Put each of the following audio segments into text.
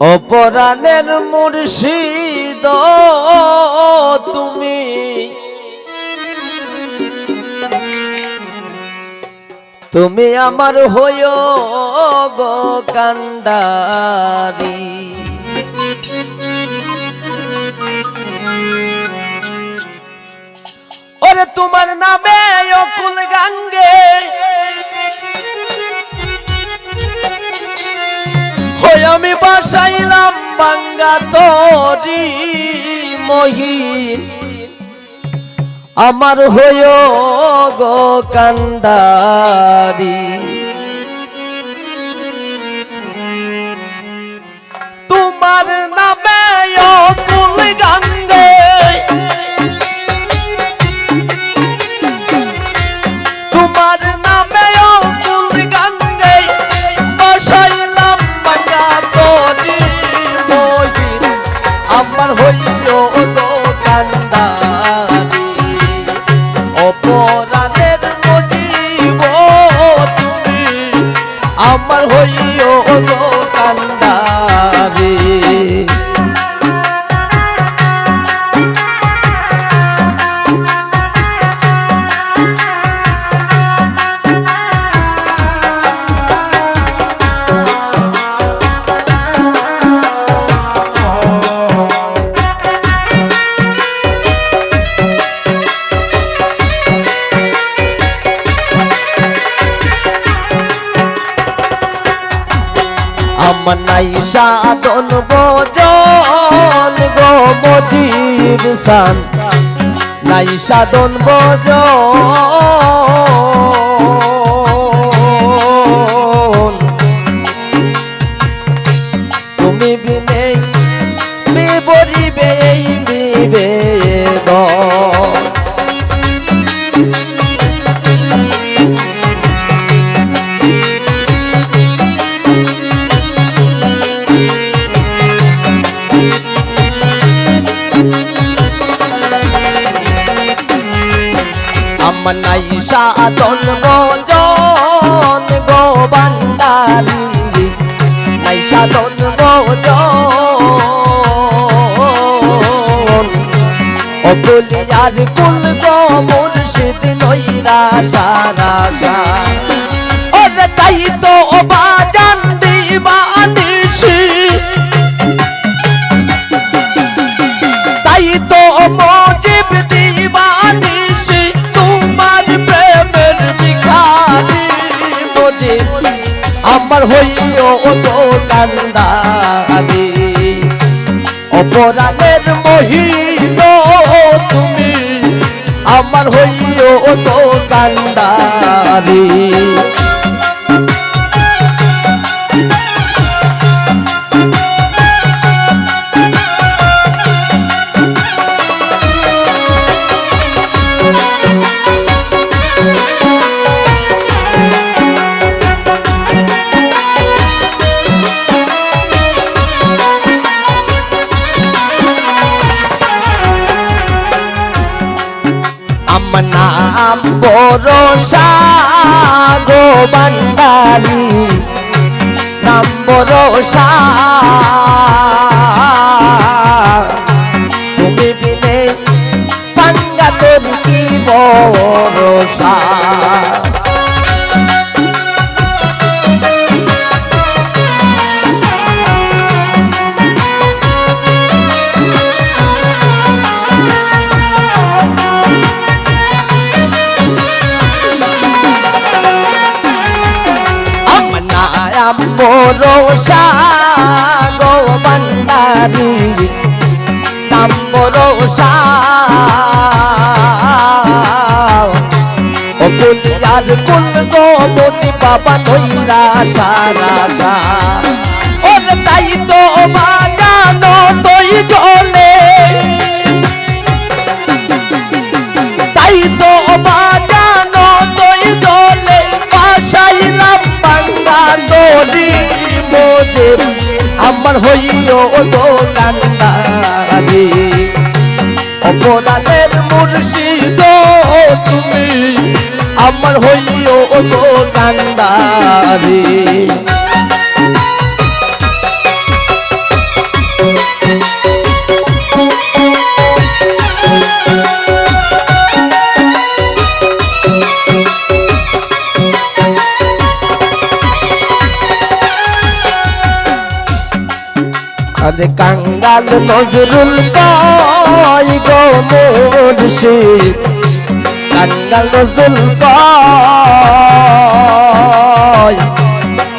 অপরাণের মুর্শিদ তুমি তুমি আমার হইও গো কান্ডারি ওরে তোমার নামে অকুল গাঙ্গে আমি বাসাইলাম বাঙ্গা তরি মহিন আমার হইও গো কান্ডারি তোমার নামে অকুল গাঙ্গে তোমার নামে অকুল গাঙ্গে বাসাইলাম বাঙ্গা তরি মহিন আমার হইও গো কান্ডারি অপরাধের মজিব তুমি আমার হইও গো কান্ডারি আমার নাই সাধন ভজন গো মজির সান নাই সাধন ভজন তুমি বিনে বিবরিবে এই বিবেদন আমার নাই সাধন ভজন গো ভান্ডারি নাই সাধন ভজন অকুলিয়ার কুল গো মুর্শিদ নইরা সারা ওরে তাই তো বাজান দিবানিশি তাই তো মজিব দিবানিশি আমার হইও গো কান্ডারি অপরাণের মহিন তুমি আমার হইও গো কান্ডারি আমার নাম ভরসা গো ভান্ডারি নাম ভরসা তুমি বিনে বাঙ্গা তোর কি ভরসা ভরসা গো ভান্ডারি নাম ভরসা অকুলিয়ার কুল গো মজি বাবা নইরা সারা ওরে তাই তো বাজানো তৈ জলে তাই তো বাজানো তৈ জলে বাসাইলাম বাঙ্গা তরি মজিব আমার হইও গো কান্ডারি অপরাণের মুর্শিদ তুমি আমার হইও গো কান্ডারি আরে কাঙ্গাল নজরুল কয় গো মুর্শিদ কাঙ্গাল নজরুল কয়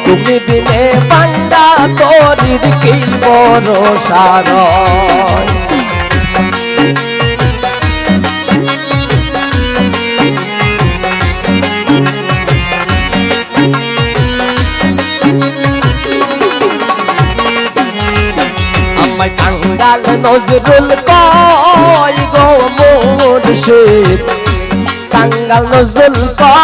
তুমি বিনে বান্দা তোরির কি ভরসা রয় আমায় কাঙ্গাল নজরুল কয় গো মুর্শিদ কাঙ্গাল নজরুল কয়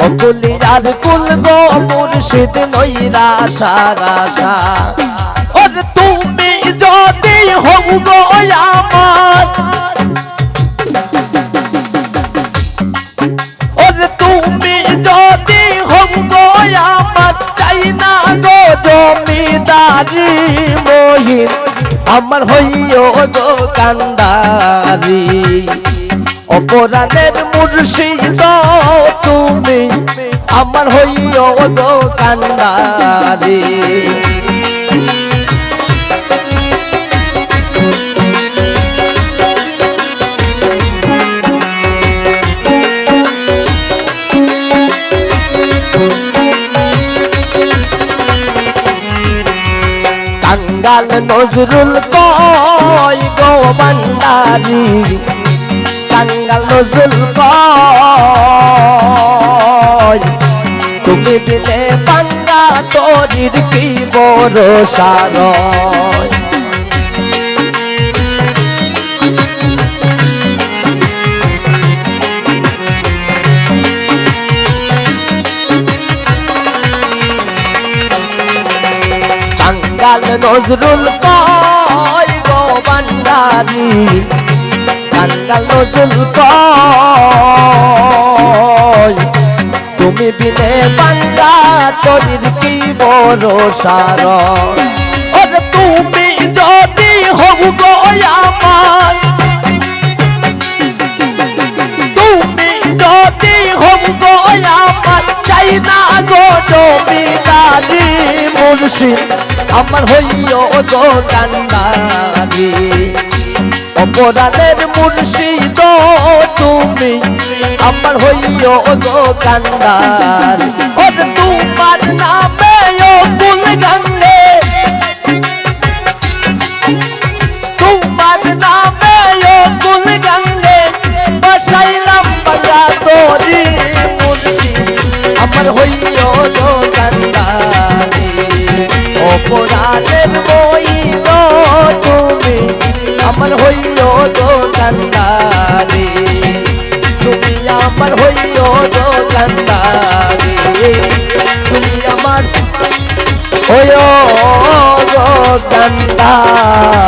ও কুলিয়ার কুল গো মুর্শিদ নইরা সারাসা ওরে তুমি যদি হও গো আমার ওরে তুমি যদি হও গো আমার চাই না গো জমিদারি মহিন আমার হইও গো কান্দারি অপরাণের মুর্শিদ তুমি আমার হইও গো কান্দারি কাঙ্গাল নজরুল কয় গো বান্দারি কাঙ্গাল নজরুল কয় তুমি বিনে বান্দা তোরির কি ভরসা রয় কাঙ্গাল নজরুল কয় গো বান্দারি কাঙ্গাল নজরুল কয় তুমি বিনে বান্দা তোরির কি ভরসা রয় ওরে তুমি যদি হও গো আমার তুমি যদি হও গো আমার চাই না গো জমিদারি মুর্শিদ আমার হইও গো কান্দারি অপরাণের মুর্শিদ তুমি আমার হইও গো কান্দারি ওরে তোমার নামে ও ফুল গঙ্গে তোমার নামে ও ফুল গঙ্গে বসাইলাম বাংলা তোরি মুর্শিদ আমার হইও গো কান্দারি অপরাণের মহিন তুমি আমার হইও গো কান্দারি তুমি আমার হইও গো কান্দারি তুমি আমার হইও গো কান্দারি